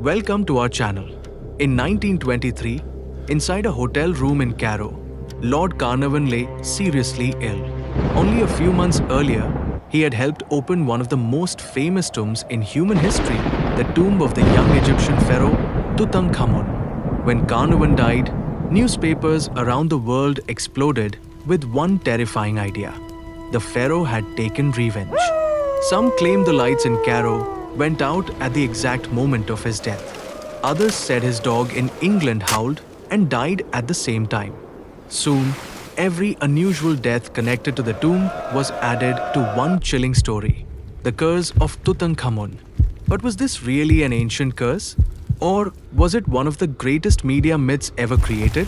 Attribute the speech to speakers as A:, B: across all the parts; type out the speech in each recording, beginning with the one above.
A: Welcome to our channel. In 1923, inside a hotel room in Cairo, Lord Carnarvon lay seriously ill. Only a few months earlier, he had helped open one of the most famous tombs in human history, the tomb of the young Egyptian pharaoh Tutankhamun. When Carnarvon died, newspapers around the world exploded with one terrifying idea. The pharaoh had taken revenge. Some claimed the lights in Cairo went out at the exact moment of his death. Others said his dog in England howled and died at the same time. Soon, every unusual death connected to the tomb was added to one chilling story, the curse of Tutankhamun. But was this really an ancient curse? Or was it one of the greatest media myths ever created?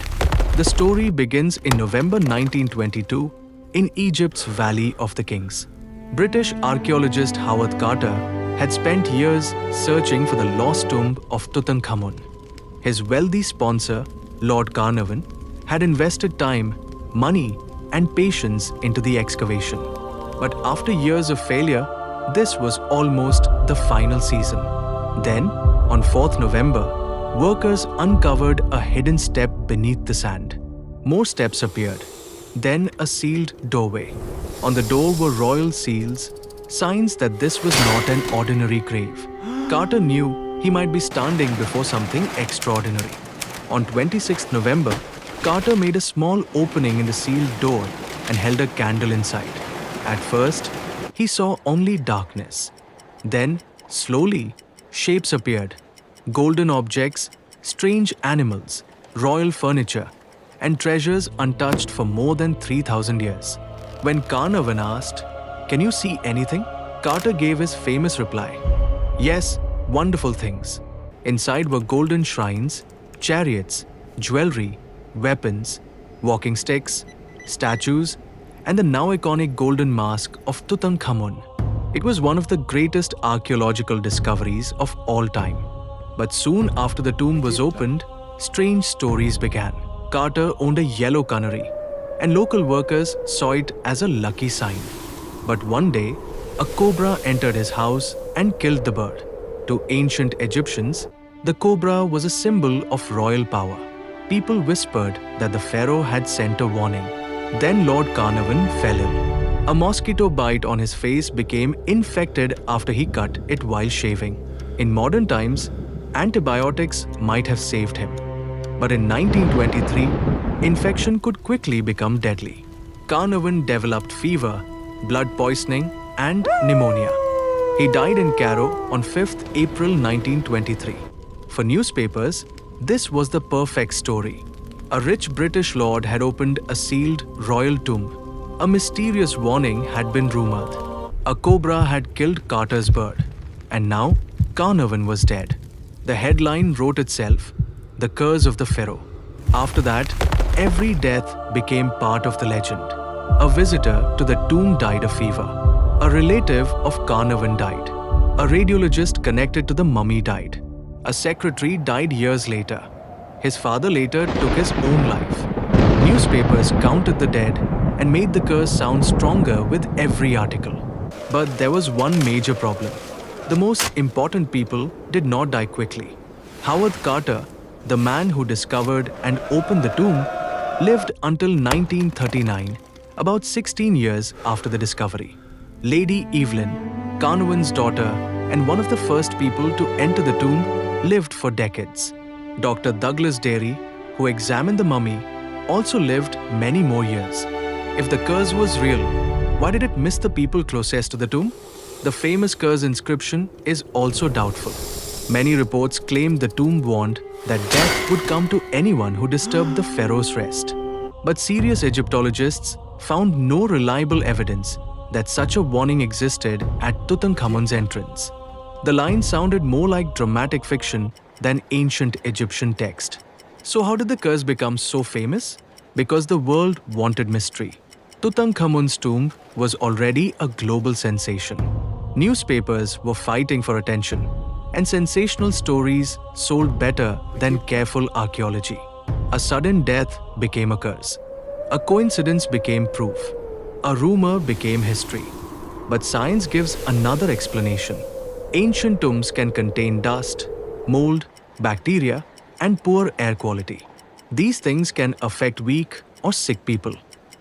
A: The story begins in November 1922 in Egypt's Valley of the Kings. British archaeologist Howard Carter had spent years searching for the lost tomb of Tutankhamun. His wealthy sponsor, Lord Carnarvon, had invested time, money, and patience into the excavation. But after years of failure, this was almost the final season. Then, on 4th November, workers uncovered a hidden step beneath the sand. More steps appeared. Then a sealed doorway. On the door were royal seals, signs that this was not an ordinary grave. Carter knew he might be standing before something extraordinary. On 26th November, Carter made a small opening in the sealed door and held a candle inside. At first, he saw only darkness. Then, slowly, shapes appeared. Golden objects, strange animals, royal furniture, and treasures untouched for more than 3,000 years. When Carnarvon asked, "Can you see anything?" Carter gave his famous reply, "Yes, wonderful things." Inside were golden shrines, chariots, jewelry, weapons, walking sticks, statues, and the now iconic golden mask of Tutankhamun. It was one of the greatest archaeological discoveries of all time. But soon after the tomb was opened, strange stories began. Carter owned a yellow canary, and local workers saw it as a lucky sign. But one day, a cobra entered his house and killed the bird. To ancient Egyptians, the cobra was a symbol of royal power. People whispered that the pharaoh had sent a warning. Then Lord Carnarvon fell ill. A mosquito bite on his face became infected after he cut it while shaving. In modern times, antibiotics might have saved him. But in 1923, infection could quickly become deadly. Carnarvon developed fever, blood poisoning, and pneumonia. He died in Cairo on 5th April 1923. For newspapers, this was the perfect story. A rich British lord had opened a sealed royal tomb. A mysterious warning had been rumored. A cobra had killed Carter's bird. And now, Carnarvon was dead. The headline wrote itself, "The Curse of the Pharaoh." After that, every death became part of the legend. A visitor to the tomb died of fever. A relative of Carnarvon died. A radiologist connected to the mummy died. A secretary died years later. His father later took his own life. Newspapers counted the dead and made the curse sound stronger with every article. But there was one major problem. The most important people did not die quickly. Howard Carter, the man who discovered and opened the tomb, lived until 1939, about 16 years after the discovery. Lady Evelyn, Carnarvon's daughter and one of the first people to enter the tomb, lived for decades. Dr. Douglas Derry, who examined the mummy, also lived many more years. If the curse was real, why did it miss the people closest to the tomb? The famous curse inscription is also doubtful. Many reports claim the tomb warned that death would come to anyone who disturbed the pharaoh's rest. But serious Egyptologists found no reliable evidence that such a warning existed at Tutankhamun's entrance. The line sounded more like dramatic fiction than ancient Egyptian text. So how did the curse become so famous? Because the world wanted mystery. Tutankhamun's tomb was already a global sensation. Newspapers were fighting for attention, and sensational stories sold better than careful archaeology. A sudden death became a curse. A coincidence became proof. A rumor became history. But science gives another explanation. Ancient tombs can contain dust, mold, bacteria, and poor air quality. These things can affect weak or sick people.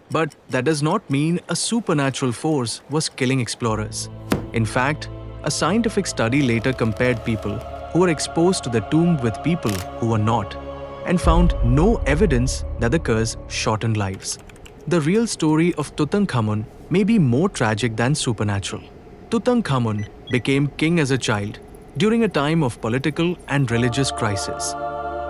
A: But that does not mean a supernatural force was killing explorers. In fact, a scientific study later compared people who were exposed to the tomb with people who were not, and found no evidence that the curse shortened lives. The real story of Tutankhamun may be more tragic than supernatural. Tutankhamun became king as a child during a time of political and religious crisis.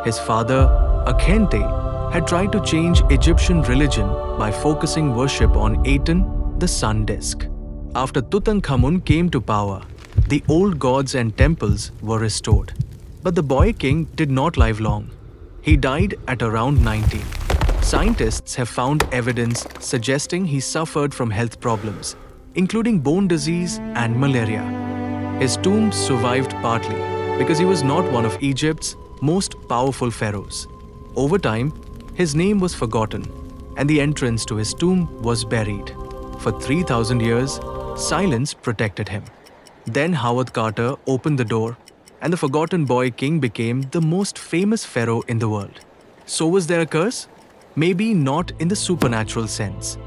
A: His father, Akhente, had tried to change Egyptian religion by focusing worship on Aten, the sun disk. After Tutankhamun came to power, the old gods and temples were restored. But the boy king did not live long. He died at around 90. Scientists have found evidence suggesting he suffered from health problems, including bone disease and malaria. His tomb survived partly because he was not one of Egypt's most powerful pharaohs. Over time, his name was forgotten and the entrance to his tomb was buried. For 3,000 years, silence protected him. Then Howard Carter opened the door and the forgotten boy king became the most famous pharaoh in the world. So was there a curse? Maybe not in the supernatural sense.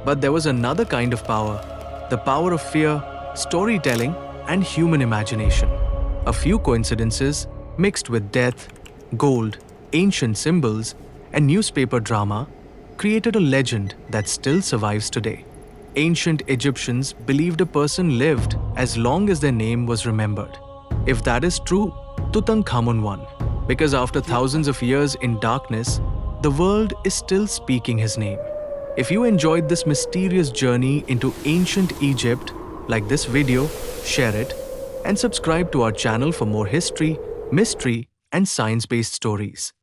A: But there was another kind of power, the power of fear, storytelling, and human imagination. A few coincidences, mixed with death, gold, ancient symbols, and newspaper drama, created a legend that still survives today. Ancient Egyptians believed a person lived as long as their name was remembered. If that is true, Tutankhamun won, because after thousands of years in darkness, the world is still speaking his name. If you enjoyed this mysterious journey into ancient Egypt, like this video, share it, and subscribe to our channel for more history, mystery, and science-based stories.